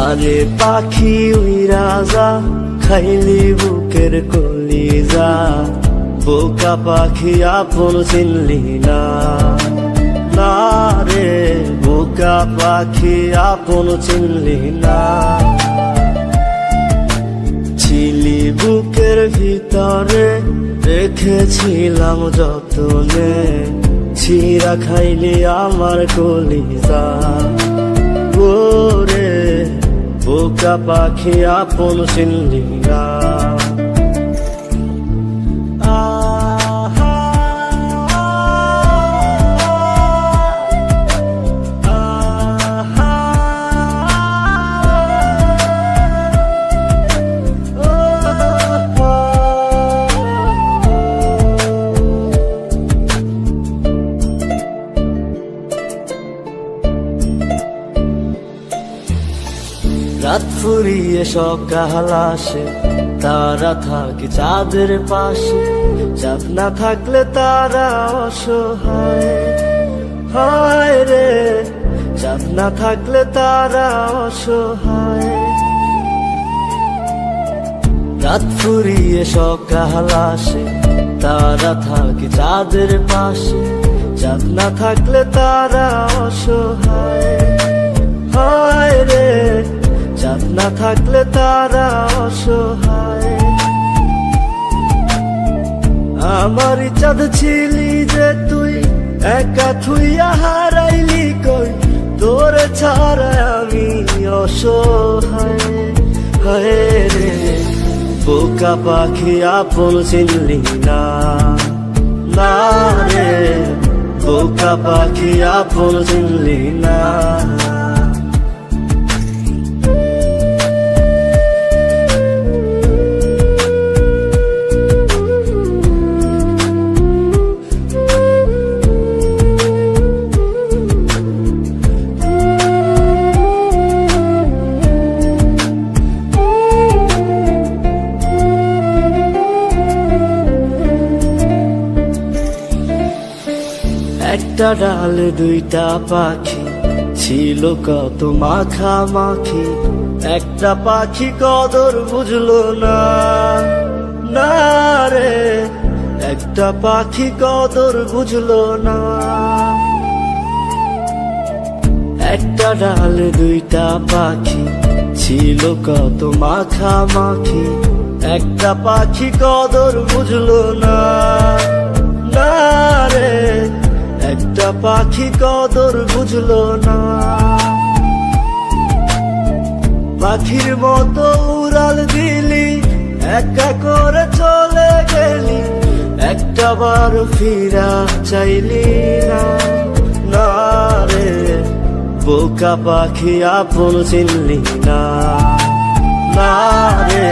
আরে পাখি উইরা যা, খাইলি বুকের কলিজা, বোকা পাখি আপন চিনলি না। না রে বোকা পাখি আপন চিনলি না। ছিলি বুকের ভিতরে, রেখেছিলাম যতনে, ছিঁড়া খাইলি আমার কলিজা। ওরে বোকা পাখি আপন চিনলি না। রাত ফুরিয়ে সকাল আসে, তারা থাকে চাঁদের পাশে, চাঁদ না থাকলে তারা অসহায়। হায় রে চাঁদ না থাকলে তারা অসহায়। রাত ফুরিয়ে সকাল আসে, তারা থাকে চাঁদের পাশে, চাঁদ না থাকলে তারা অসহায়। হায় রে চাঁদ না থাকলে তারা অসহায়। আমারই চাঁদ ছিলি যে তুই, একা থুইয়া হারাইলি কই, তোরে ছাড়া আমি অসহায়। হায় রে বোকা পাখি আপন চিনলি না। না রে বোকা পাখি আপন চিনলি না। একটা ডালে দুইটা পাখি, ছিল কত মাখামাখি, একটা পাখি কদর বুঝলো না। না রে একটা পাখি কদর বুঝলো না। একটা ডালে দুইটা পাখি, ছিল কত মাখামাখি, একটা পাখি কদর বুঝলো না। না রে একটা পাখি কদর বুঝলো না। পাখির মতো উড়াল দিলি, একা করে চলে গেলি, একটা বার ফিরা চাইলি না। না রে বোকা পাখি আপন চিনলি না। না রে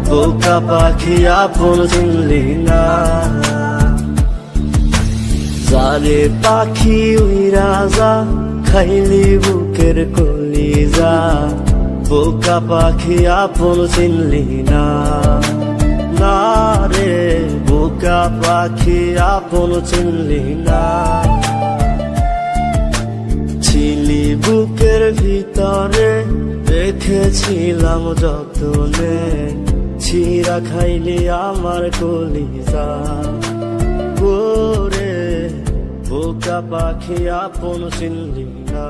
বোকা পাখি আপন চিনলি না। যারে পাখি উইরা যা, খাইলি বুকের কলিজা, বোকা পাখি আপন চিনলি না। না রে বোকা পাখি আপন চিনলি না। ছিলি বুকের ভিতরে, রেখেছিলাম যতনে, ছিঁড়া খাইলি আমার কলিজা। ওরে বোকা পাখি আপন চিনলি না।